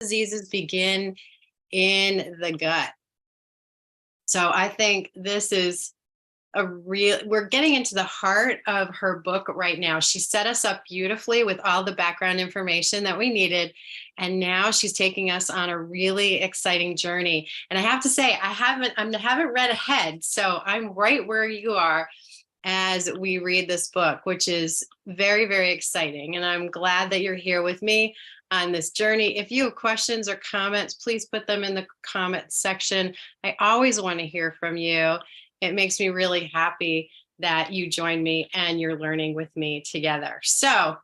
Diseases begin in the gut. So I think this is we're getting into the heart of her book right now. She set us up beautifully with all the background information that we needed. And now she's taking us on a really exciting journey. And I have to say, I haven't read ahead. So I'm right where you are as we read this book, which is very, very exciting. And I'm glad that you're here with me on this journey. If you have questions or comments, please put them in the comment section. I always want to hear from you. It makes me really happy that you joined me and you're learning with me together. So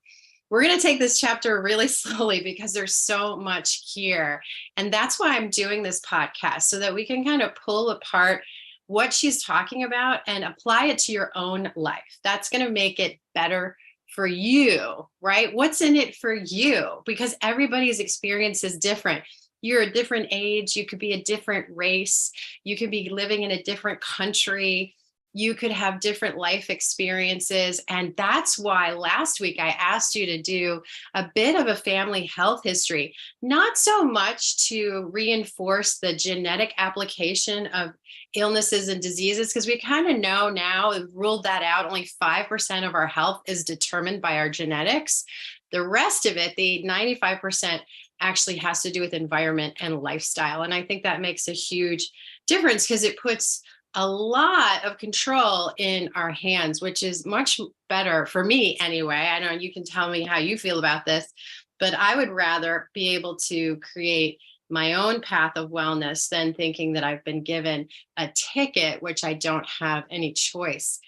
we're going to take this chapter really slowly because there's so much here. And that's why I'm doing this podcast, so that we can kind of pull apart what she's talking about and apply it to your own life. That's going to make it better for you, right? What's in it for you? Because everybody's experience is different. You're a different age. You could be a different race. You could be living in a different country. You could have different life experiences. And that's why last week I asked you to do a bit of a family health history, not so much to reinforce the genetic application of illnesses and diseases, because we kind of know now, we've ruled that out. Only 5% of our health is determined by our genetics. The rest of it, the 95%, actually has to do with environment and lifestyle. And I think that makes a huge difference, because it puts a lot of control in our hands, which is much better for me anyway. I know you can tell me how you feel about this, but I would rather be able to create my own path of wellness than thinking that I've been given a ticket, which I don't have any choice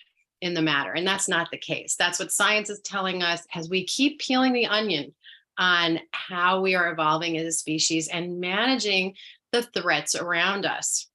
in the matter. And that's not the case. That's what science is telling us as we keep peeling the onion on how we are evolving as a species and managing the threats around us.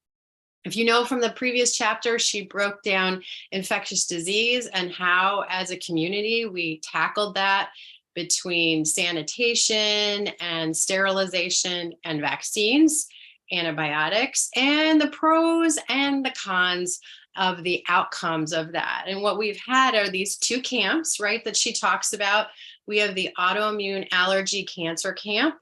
If you know from the previous chapter, she broke down infectious disease and how, as a community, we tackled that between sanitation and sterilization and vaccines, antibiotics, and the pros and the cons of the outcomes of that. And what we've had are these two camps, right, that she talks about. We have the autoimmune allergy cancer camp,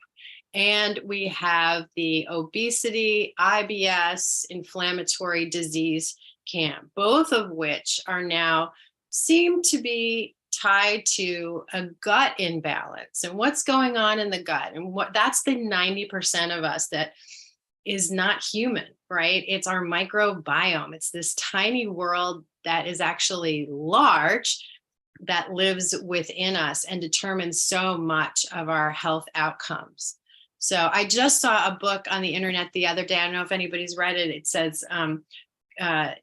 and we have the obesity, IBS, inflammatory disease camp, both of which are now seem to be tied to a gut imbalance and what's going on in the gut. And what that's the 90% of us that is not human, right? It's our microbiome. It's this tiny world that is actually large, that lives within us and determines so much of our health outcomes. So I just saw a book on the internet the other day. I don't know if anybody's read it. It says,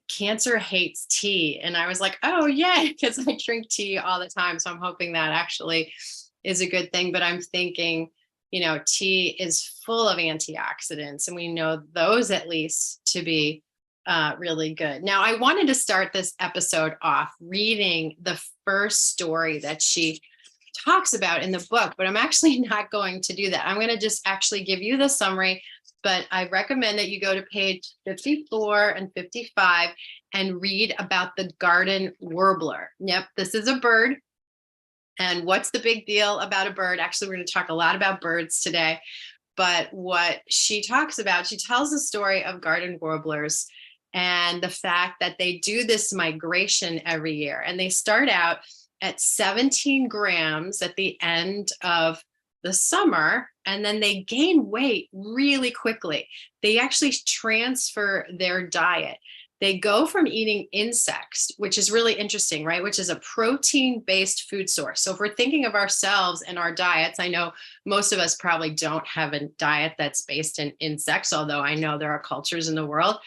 cancer hates tea. And I was like, oh, yeah, because I drink tea all the time. So I'm hoping that actually is a good thing. But I'm thinking, tea is full of antioxidants, and we know those at least to be really good. Now, I wanted to start this episode off reading the first story that she talks about in the book, but I'm actually not going to do that. I'm going to just actually give you the summary, but I recommend that you go to page 54 and 55 and read about the garden warbler. Yep, this is a bird. And what's the big deal about a bird? Actually, we're going to talk a lot about birds today. But what she talks about, she tells the story of garden warblers and the fact that they do this migration every year. And they start out at 17 grams at the end of the summer, and then they gain weight really quickly. They actually transfer their diet. They go from eating insects, which is really interesting, right? Which is a protein-based food source. So if we're thinking of ourselves and our diets, I know most of us probably don't have a diet that's based in insects, although I know there are cultures in the world.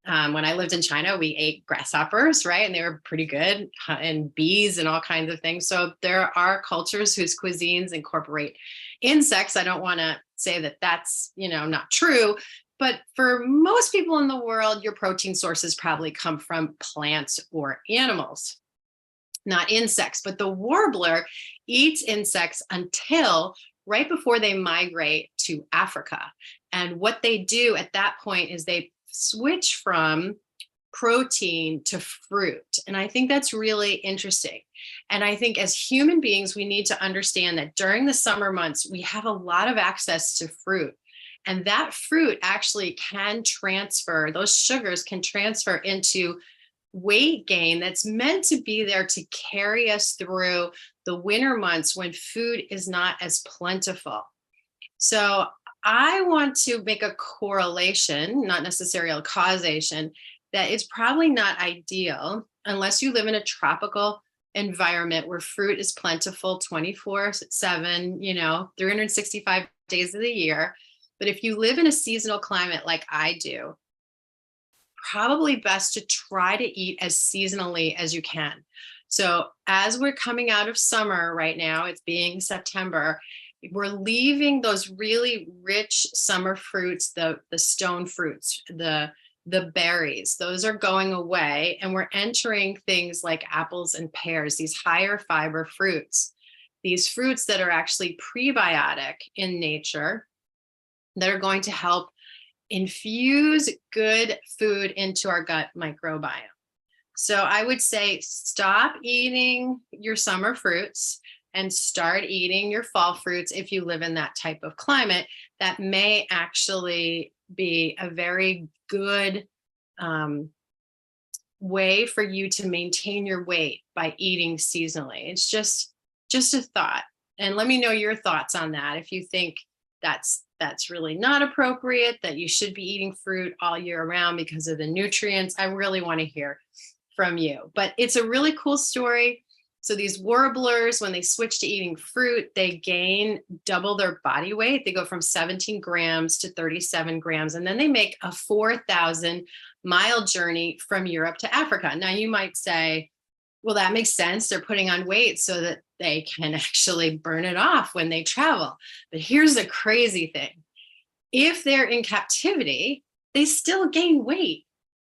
When I lived in China, we ate grasshoppers, right? And they were pretty good, and bees and all kinds of things. So there are cultures whose cuisines incorporate insects. I don't want to say that that's, not true. But for most people in the world, your protein sources probably come from plants or animals, not insects. But the warbler eats insects until right before they migrate to Africa. And what they do at that point is they switch from protein to fruit. And I think that's really interesting. And I think as human beings, we need to understand that during the summer months, we have a lot of access to fruit. And that fruit actually can transfer, those sugars can transfer into weight gain that's meant to be there to carry us through the winter months when food is not as plentiful. So I want to make a correlation, not necessarily a causation, that it's probably not ideal unless you live in a tropical environment where fruit is plentiful 24/7, 365 days of the year. But if you live in a seasonal climate like I do, probably best to try to eat as seasonally as you can. So, as we're coming out of summer right now, it's being September, we're leaving those really rich summer fruits, the stone fruits, the berries, those are going away, and we're entering things like apples and pears, these higher fiber fruits, these fruits that are actually prebiotic in nature, that are going to help infuse good food into our gut microbiome. So I would say stop eating your summer fruits and start eating your fall fruits if you live in that type of climate. That may actually be a very good way for you to maintain your weight by eating seasonally. It's just a thought. And let me know your thoughts on that. If you think that's really not appropriate, that you should be eating fruit all year round because of the nutrients, I really want to hear from you. But it's a really cool story. So these warblers, when they switch to eating fruit, they gain double their body weight. They go from 17 grams to 37 grams, and then they make a 4,000-mile journey from Europe to Africa. Now you might say, well, that makes sense. They're putting on weight so that they can actually burn it off when they travel. But here's the crazy thing. If they're in captivity, they still gain weight.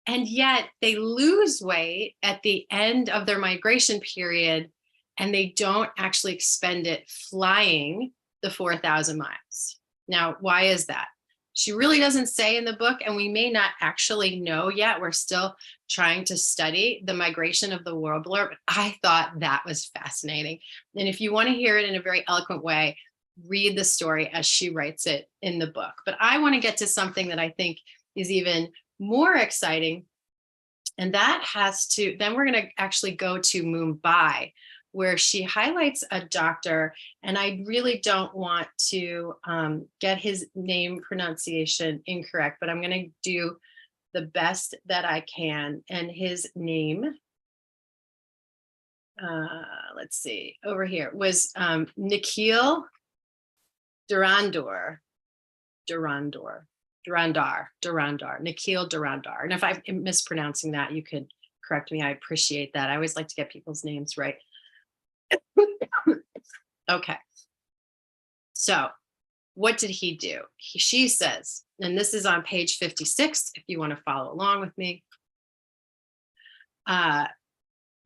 And yet they lose weight at the end of their migration period, and they don't actually expend it flying the 4,000 miles. Now, why is that? She really doesn't say in the book, and we may not actually know yet. We're still trying to study the migration of the warbler, but I thought that was fascinating. And if you want to hear it in a very eloquent way, read the story as she writes it in the book. But I want to get to something that I think is even more exciting. And that then we're going to actually go to Mumbai, where she highlights a doctor, and I really don't want to get his name pronunciation incorrect, but I'm going to do the best that I can. And his name, let's see, over here was Nikhil Durandar, Nikhil Durandar. And if I'm mispronouncing that, you could correct me. I appreciate that. I always like to get people's names right. Okay. So what did he do? She says, and this is on page 56, if you want to follow along with me.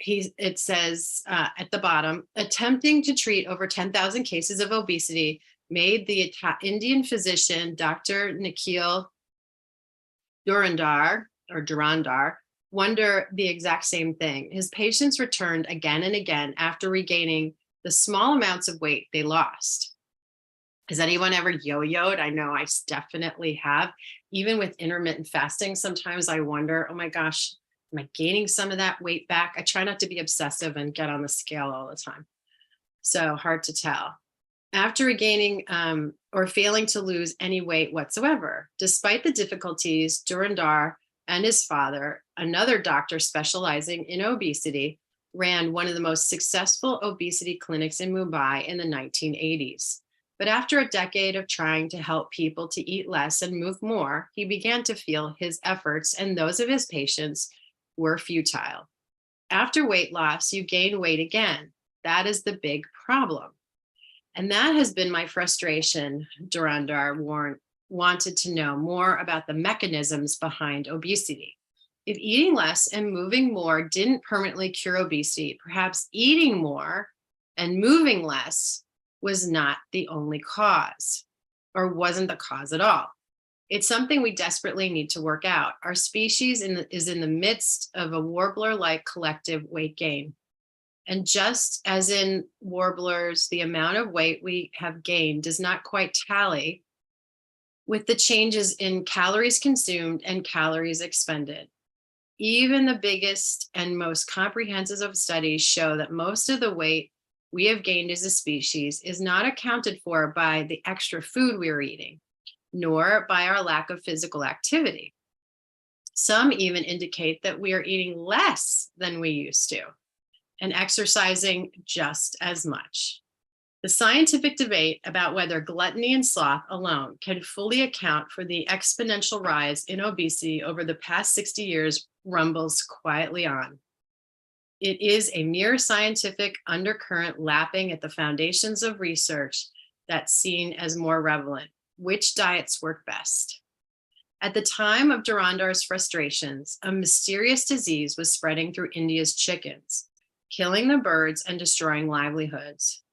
It says at the bottom, attempting to treat over 10,000 cases of obesity made the Indian physician, Dr. Nikhil Durandar, wonder the exact same thing. His patients returned again and again after regaining the small amounts of weight they lost. Has anyone ever yo-yoed? I know I definitely have. Even with intermittent fasting, sometimes I wonder, oh my gosh, am I gaining some of that weight back? I try not to be obsessive and get on the scale all the time. So hard to tell. After regaining or failing to lose any weight whatsoever, despite the difficulties, Durandar and his father, another doctor specializing in obesity, ran one of the most successful obesity clinics in Mumbai in the 1980s. But after a decade of trying to help people to eat less and move more, he began to feel his efforts and those of his patients were futile. After weight loss, you gain weight again. That is the big problem. And that has been my frustration. Durandar wanted to know more about the mechanisms behind obesity. If eating less and moving more didn't permanently cure obesity, perhaps eating more and moving less was not the only cause, or wasn't the cause at all. It's something we desperately need to work out. Our species is in the midst of a warbler-like collective weight gain. And just as in warblers, the amount of weight we have gained does not quite tally with the changes in calories consumed and calories expended. Even the biggest and most comprehensive of studies show that most of the weight we have gained as a species is not accounted for by the extra food we are eating, nor by our lack of physical activity. Some even indicate that we are eating less than we used to and exercising just as much. The scientific debate about whether gluttony and sloth alone can fully account for the exponential rise in obesity over the past 60 years rumbles quietly on. It is a mere scientific undercurrent lapping at the foundations of research that's seen as more relevant. Which diets work best? At the time of Dhurandar's frustrations, a mysterious disease was spreading through India's chickens, killing the birds and destroying livelihoods.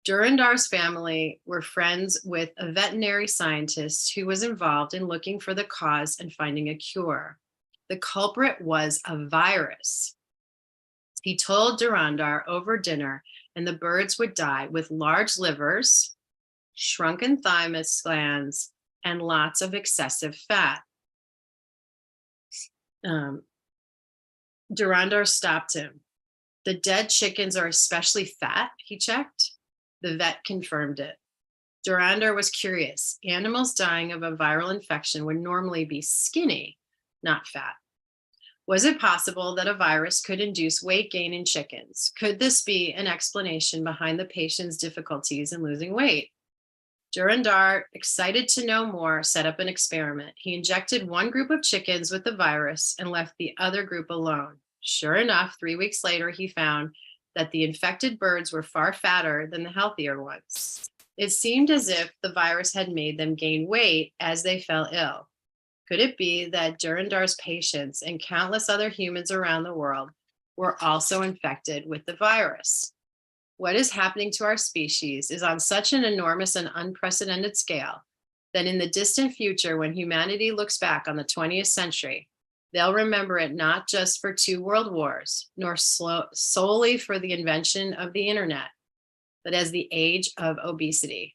Dhurandar's family were friends with a veterinary scientist who was involved in looking for the cause and finding a cure. The culprit was a virus. He told Dhurandar over dinner, and the birds would die with large livers, shrunken thymus glands, and lots of excessive fat. Dhurandar stopped him. The dead chickens are especially fat, he checked. The vet confirmed it. Dhurandar was curious. Animals dying of a viral infection would normally be skinny, not fat. Was it possible that a virus could induce weight gain in chickens? Could this be an explanation behind the patient's difficulties in losing weight? Dhurandar, excited to know more, set up an experiment. He injected one group of chickens with the virus and left the other group alone. Sure enough, 3 weeks later, he found that the infected birds were far fatter than the healthier ones. It seemed as if the virus had made them gain weight as they fell ill. Could it be that Dhurandar's patients and countless other humans around the world were also infected with the virus? What is happening to our species is on such an enormous and unprecedented scale that in the distant future, when humanity looks back on the 20th century, they'll remember it not just for 2 world wars, nor solely for the invention of the internet, but as the age of obesity.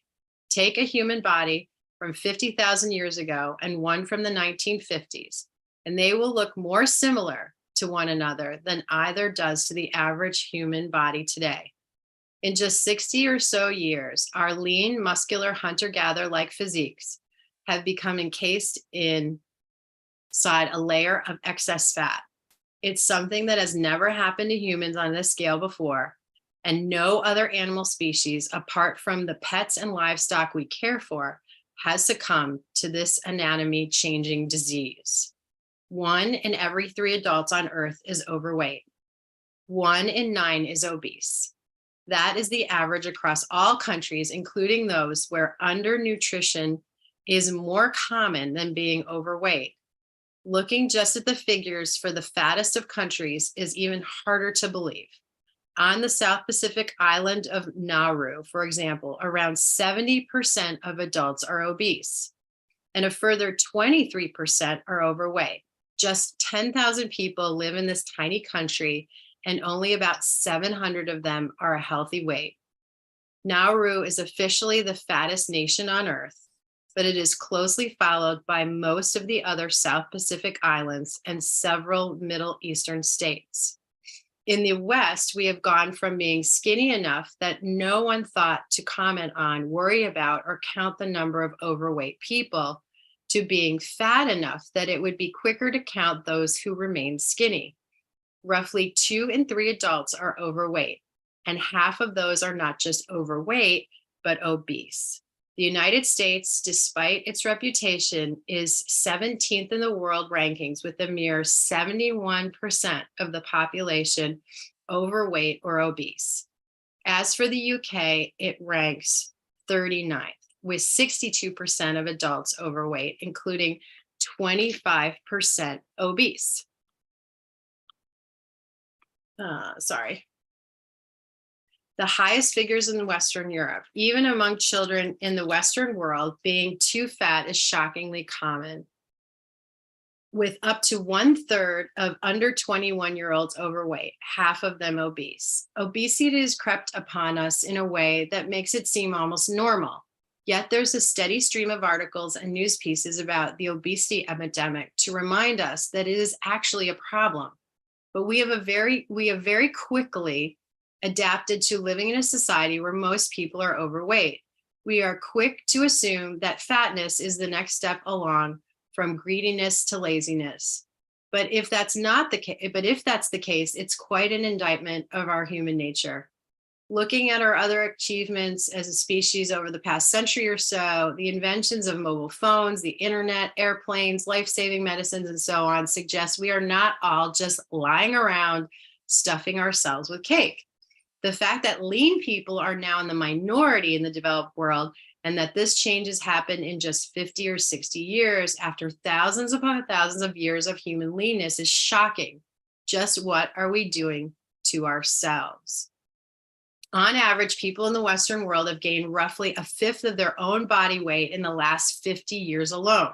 Take a human body from 50,000 years ago and one from the 1950s, and they will look more similar to one another than either does to the average human body today. In just 60 or so years, our lean, muscular, hunter-gatherer-like physiques have become encased inside a layer of excess fat. It's something that has never happened to humans on this scale before, and no other animal species, apart from the pets and livestock we care for, has succumbed to this anatomy-changing disease. 1 in every 3 adults on Earth is overweight. 1 in 9 is obese. That is the average across all countries, including those where undernutrition is more common than being overweight. Looking just at the figures for the fattest of countries is even harder to believe. On the South Pacific island of Nauru, for example, around 70% of adults are obese, and a further 23% are overweight. Just 10,000 people live in this tiny country, and only about 700 of them are a healthy weight. Nauru is officially the fattest nation on Earth, but it is closely followed by most of the other South Pacific islands and several Middle Eastern states. In the West, we have gone from being skinny enough that no one thought to comment on, worry about, or count the number of overweight people to being fat enough that it would be quicker to count those who remain skinny. Roughly 2 in 3 adults are overweight, and half of those are not just overweight, but obese. The United States, despite its reputation, is 17th in the world rankings with a mere 71% of the population overweight or obese. As for the UK, it ranks 39th with 62% of adults overweight, including 25% obese. The highest figures in Western Europe, even among children in the Western world, being too fat is shockingly common, with up to 1/3 of under 21-year-olds overweight, half of them obese. Obesity has crept upon us in a way that makes it seem almost normal. Yet there's a steady stream of articles and news pieces about the obesity epidemic to remind us that it is actually a problem. But we have very quickly adapted to living in a society where most people are overweight. We are quick to assume that fatness is the next step along from greediness to laziness. But if that's the case, it's quite an indictment of our human nature. Looking at our other achievements as a species over the past century or so, the inventions of mobile phones, the internet, airplanes, life-saving medicines, and so on suggest we are not all just lying around stuffing ourselves with cake. The fact that lean people are now in the minority in the developed world, and that this change has happened in just 50 or 60 years after thousands upon thousands of years of human leanness, is shocking. Just what are we doing to ourselves? On average, people in the Western world have gained roughly a fifth of their own body weight in the last 50 years alone.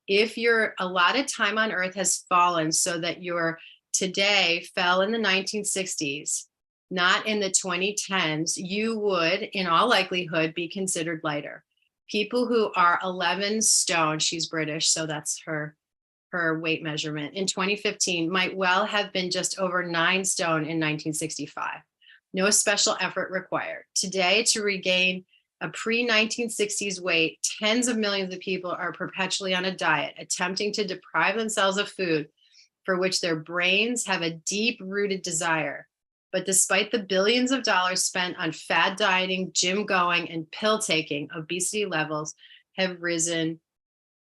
If your allotted time on earth has fallen so that your today fell in the 1960s, not in the 2010s, you would, in all likelihood, be considered lighter. People who are 11 stone, she's British, so that's her weight measurement, in 2015 might well have been just over 9 stone in 1965. No special effort required. Today, to regain a pre-1960s weight, tens of millions of people are perpetually on a diet, attempting to deprive themselves of food for which their brains have a deep-rooted desire. But despite the billions of dollars spent on fad dieting, gym going, and pill taking, obesity levels have risen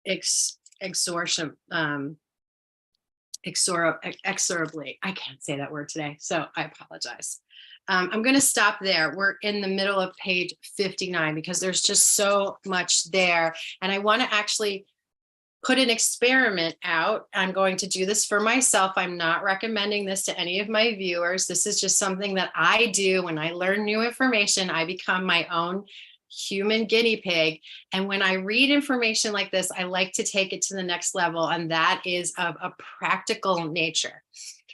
exorbitantly. I can't say that word today, so I apologize. I'm going to stop there. We're in the middle of page 59 because there's just so much there. And I want to actually put an experiment out. I'm going to do this for myself. I'm not recommending this to any of my viewers. This is just something that I do when I learn new information. I become my own human guinea pig. And when I read information like this, I like to take it to the next level, and that is of a practical nature.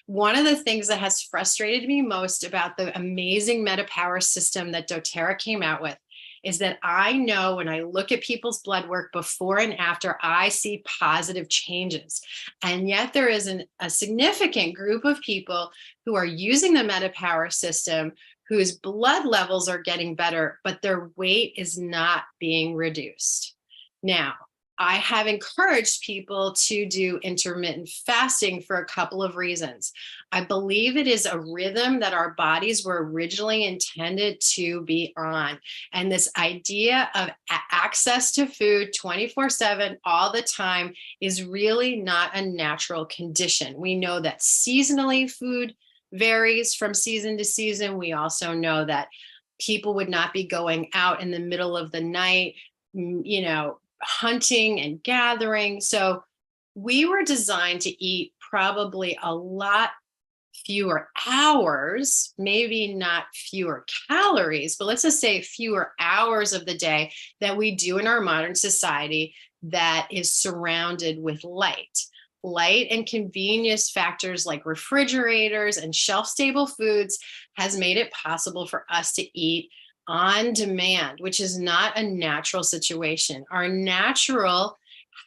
One of the things that has frustrated me most about the amazing MetaPower system that doTERRA came out with is that I know when I look at people's blood work before and after, I see positive changes. And yet there is a significant group of people who are using the MetaPower system whose blood levels are getting better, but their weight is not being reduced. Now, I have encouraged people to do intermittent fasting for a couple of reasons. I believe it is a rhythm that our bodies were originally intended to be on. And this idea of access to food 24/7 all the time is really not a natural condition. We know that seasonally food varies from season to season. We also know that people would not be going out in the middle of the night, hunting and gathering. So we were designed to eat probably a lot fewer hours, maybe not fewer calories, but let's just say fewer hours of the day that we do in our modern society that is surrounded with light. Light and convenience factors like refrigerators and shelf-stable foods has made it possible for us to eat on demand, which is not a natural situation. Our natural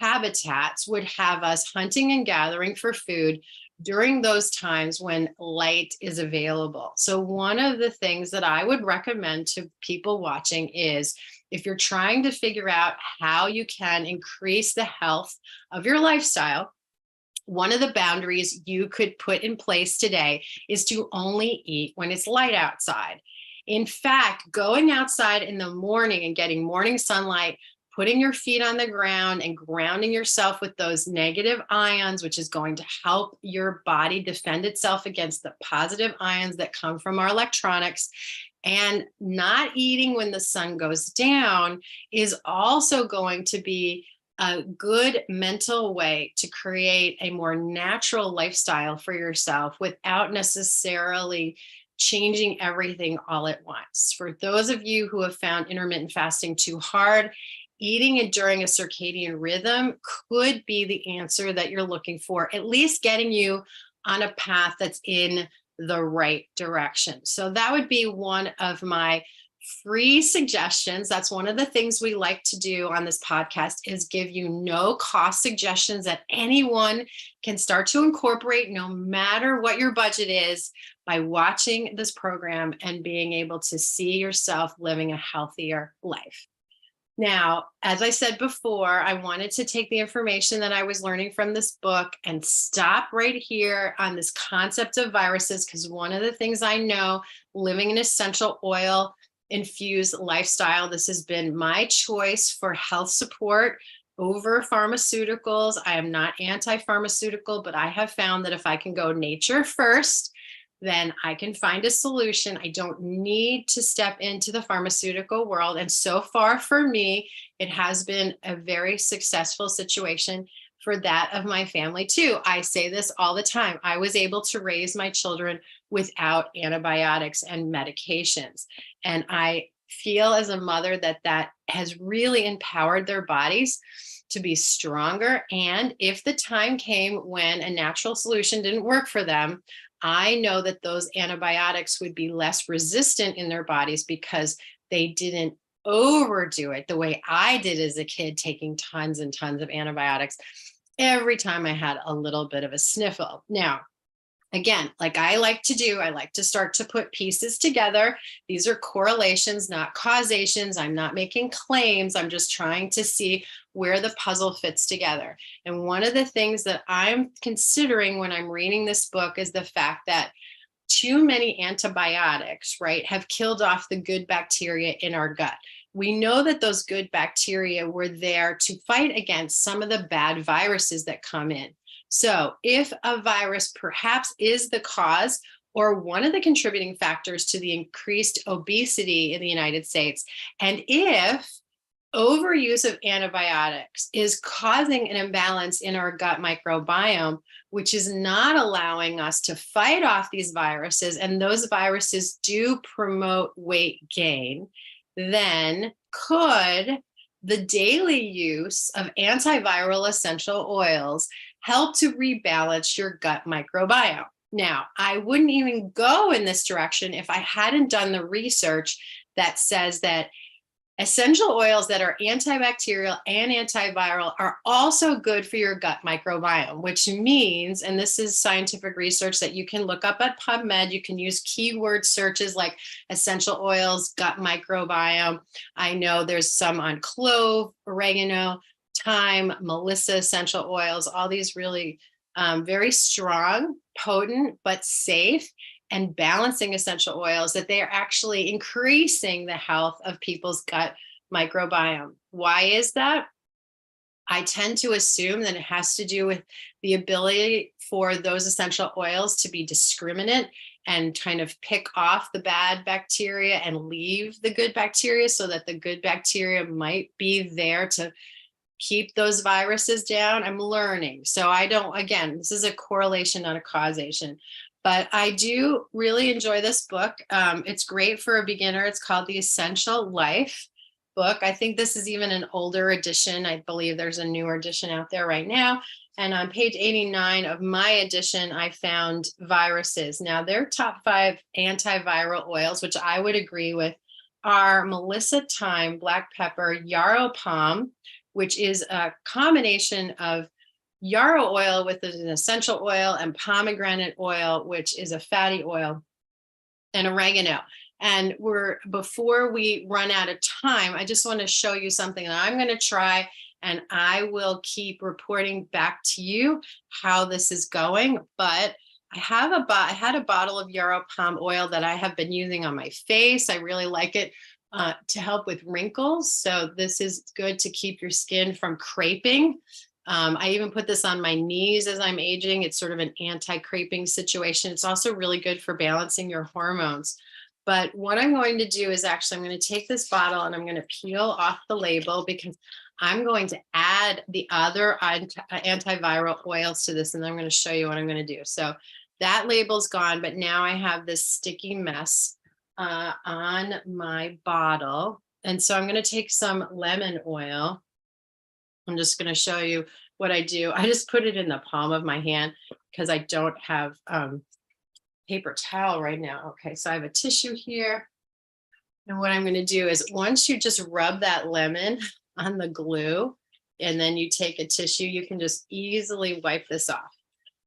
habitats would have us hunting and gathering for food during those times when light is available. So one of the things that I would recommend to people watching is, if you're trying to figure out how you can increase the health of your lifestyle, one of the boundaries you could put in place today is to only eat when it's light outside. In fact, going outside in the morning and getting morning sunlight, putting your feet on the ground and grounding yourself with those negative ions, which is going to help your body defend itself against the positive ions that come from our electronics, and not eating when the sun goes down is also going to be a good mental way to create a more natural lifestyle for yourself without necessarily changing everything all at once. For those of you who have found intermittent fasting too hard, eating it during a circadian rhythm could be the answer that you're looking for, at least getting you on a path that's in the right direction. So that would be one of my free suggestions. That's one of the things we like to do on this podcast, is give you no cost suggestions that anyone can start to incorporate, no matter what your budget is, by watching this program and being able to see yourself living a healthier life. Now, as I said before, I wanted to take the information that I was learning from this book and stop right here on this concept of viruses, because one of the things I know, living an essential oil infused lifestyle, this has been my choice for health support over pharmaceuticals. I am not anti-pharmaceutical, but I have found that if I can go nature first, then I can find a solution. I don't need to step into the pharmaceutical world. And so far for me, it has been a very successful situation for that of my family too. I say this all the time. I was able to raise my children without antibiotics and medications. And I feel as a mother that that has really empowered their bodies to be stronger. And if the time came when a natural solution didn't work for them, I know that those antibiotics would be less resistant in their bodies because they didn't overdo it the way I did as a kid, taking tons and tons of antibiotics every time I had a little bit of a sniffle. Now, again, like I like to do, I like to start to put pieces together. These are correlations, not causations. I'm not making claims. I'm just trying to see where the puzzle fits together. And one of the things that I'm considering when I'm reading this book is the fact that too many antibiotics, right, have killed off the good bacteria in our gut. We know that those good bacteria were there to fight against some of the bad viruses that come in. So if a virus perhaps is the cause or one of the contributing factors to the increased obesity in the United States, and if overuse of antibiotics is causing an imbalance in our gut microbiome, which is not allowing us to fight off these viruses, and those viruses do promote weight gain, then could the daily use of antiviral essential oils help to rebalance your gut microbiome? Now, I wouldn't even go in this direction if I hadn't done the research that says that essential oils that are antibacterial and antiviral are also good for your gut microbiome, which means, and this is scientific research that you can look up at PubMed, you can use keyword searches like essential oils, gut microbiome. I know there's some on clove, oregano, thyme, melissa essential oils, all these really very strong, potent, but safe and balancing essential oils, that they are actually increasing the health of people's gut microbiome. Why is that? I tend to assume that it has to do with the ability for those essential oils to be discriminate and kind of pick off the bad bacteria and leave the good bacteria, so that the good bacteria might be there to keep those viruses down. I'm learning. So I don't, again, this is a correlation, not a causation. But I do really enjoy this book. It's great for a beginner. It's called The Essential Life book. I think this is even an older edition. I believe there's a newer edition out there right now. And on page 89 of my edition, I found viruses. Now, their top 5 antiviral oils, which I would agree with, are melissa, thyme, black pepper, yarrow palm, which is a combination of yarrow oil with an essential oil, and pomegranate oil, which is a fatty oil, and oregano. And before we run out of time, I just want to show you something that I'm going to try, and I will keep reporting back to you how this is going. But I had a bottle of yarrow palm oil that I have been using on my face. I really like it to help with wrinkles. So this is good to keep your skin from creping. I even put this on my knees as I'm aging. It's sort of an anti-creping situation. It's also really good for balancing your hormones. But what I'm going to do is actually, I'm going to take this bottle and I'm going to peel off the label, because I'm going to add the other antiviral oils to this, and I'm going to show you what I'm going to do. So that label's gone, but now I have this sticky mess on my bottle. And so I'm going to take some lemon oil. I'm just going to show you what I do. I just put it in the palm of my hand because I don't have paper towel right now. Okay, so I have a tissue here. And what I'm going to do is once you just rub that lemon on the glue, and then you take a tissue, you can just easily wipe this off.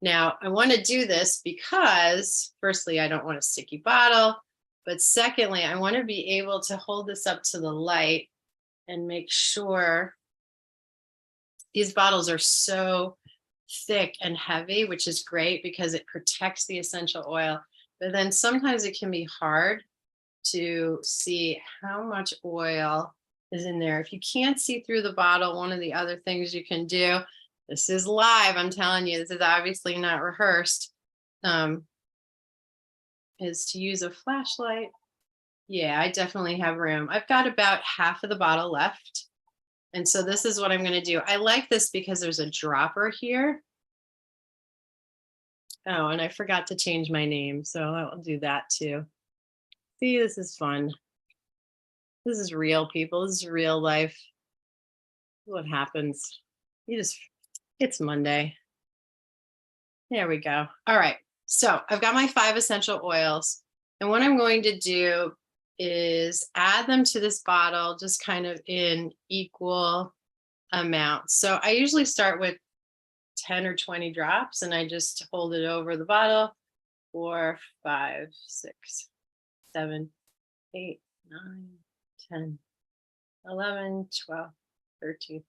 Now, I want to do this because, firstly, I don't want a sticky bottle. But secondly, I want to be able to hold this up to the light and make sure these bottles are so thick and heavy, which is great because it protects the essential oil. But then sometimes it can be hard to see how much oil is in there. If you can't see through the bottle, one of the other things you can do, this is live, I'm telling you, this is obviously not rehearsed, is to use a flashlight. Yeah, I definitely have room. I've got about half of the bottle left. And so this is what I'm going to do. I like this because there's a dropper here. Oh, and I forgot to change my name, so I'll do that too. See, this is fun. This is real, people. This is real life. What happens? It's Monday. There we go. All right. So I've got my 5 essential oils. And what I'm going to do is add them to this bottle just kind of in equal amounts. So I usually start with 10 or 20 drops and I just hold it over the bottle. 4, 5, 6, 7, 8, 9, 10, 11, 12, 13,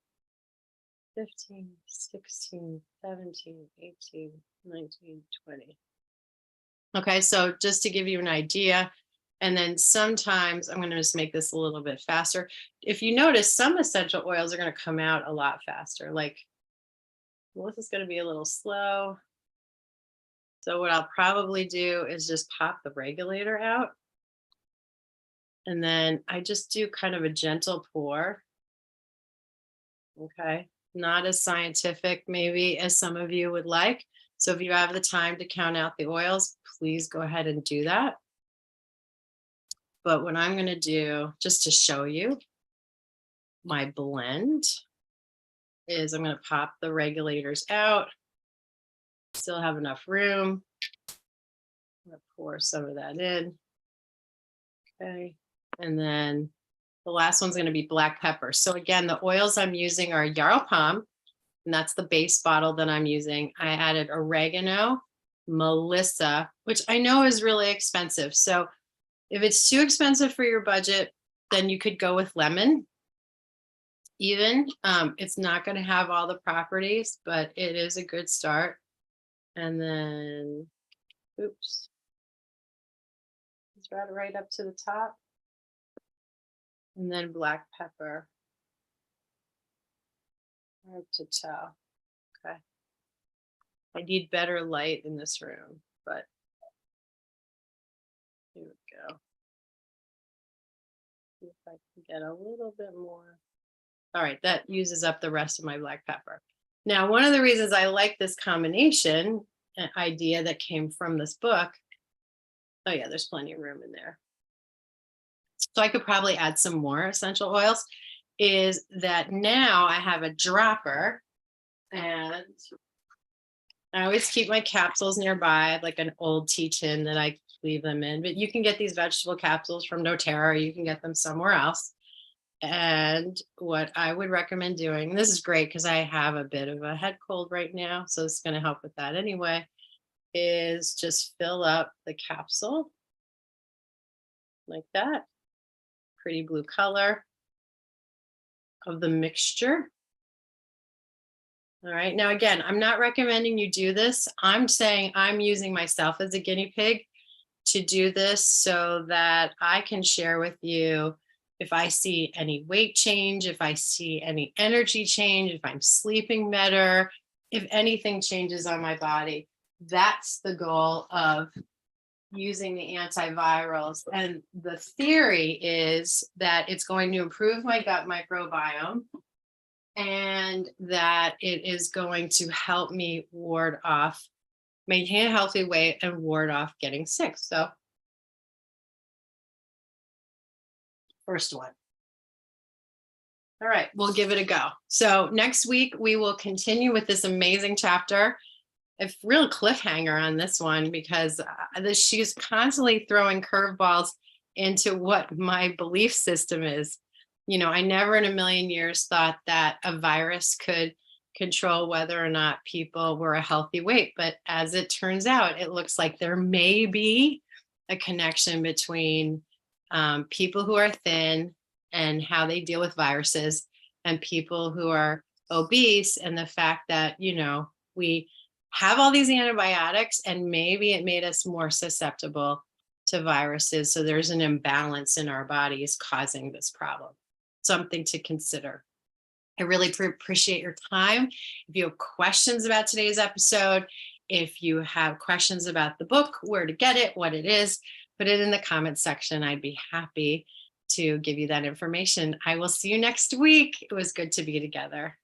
15, 16, 17, 18, 19, 20. Okay, so just to give you an idea, and then sometimes I'm going to just make this a little bit faster. If you notice, some essential oils are going to come out a lot faster. Like, well, this is going to be a little slow. So what I'll probably do is just pop the regulator out. And then I just do kind of a gentle pour. Okay, not as scientific maybe as some of you would like. So if you have the time to count out the oils, please go ahead and do that. But what I'm going to do, just to show you my blend, is I'm going to pop the regulators out. Still have enough room. I'm going to pour some of that in. Okay. And then the last one's going to be black pepper. So again, the oils I'm using are Yarrow Palm, and that's the base bottle that I'm using. I added oregano, Melissa, which I know is really expensive. So if it's too expensive for your budget, then you could go with lemon. Even it's not going to have all the properties, but it is a good start. And then, oops, let's right up to the top. And then black pepper. Hard to tell. Okay. I need better light in this room, but here we go. See if I can get a little bit more. All right, that uses up the rest of my black pepper. Now, one of the reasons I like this combination idea that came from this book, oh yeah, there's plenty of room in there. So I could probably add some more essential oils, is that now I have a dropper and I always keep my capsules nearby, like an old tea tin that I leave them in, but you can get these vegetable capsules from doTERRA, or you can get them somewhere else. And what I would recommend doing, and this is great because I have a bit of a head cold right now, so it's going to help with that anyway, is just fill up the capsule like that. Pretty blue color of the mixture. All right, now again, I'm not recommending you do this. I'm saying I'm using myself as a guinea pig to do this so that I can share with you if I see any weight change, if I see any energy change, if I'm sleeping better, if anything changes on my body. That's the goal of using the antivirals. And the theory is that it's going to improve my gut microbiome and that it is going to help me ward off, maintain a healthy weight and ward off getting sick. So first one. All right, we'll give it a go. So next week, we will continue with this amazing chapter. A real cliffhanger on this one because she's constantly throwing curveballs into what my belief system is. I never in a million years thought that a virus could control whether or not people were a healthy weight. But as it turns out, it looks like there may be a connection between people who are thin and how they deal with viruses, and people who are obese, and the fact that, we have all these antibiotics and maybe it made us more susceptible to viruses. So there's an imbalance in our bodies causing this problem. Something to consider. I really appreciate your time. If you have questions about today's episode, if you have questions about the book, where to get it, what it is, put it in the comments section. I'd be happy to give you that information. I will see you next week. It was good to be together.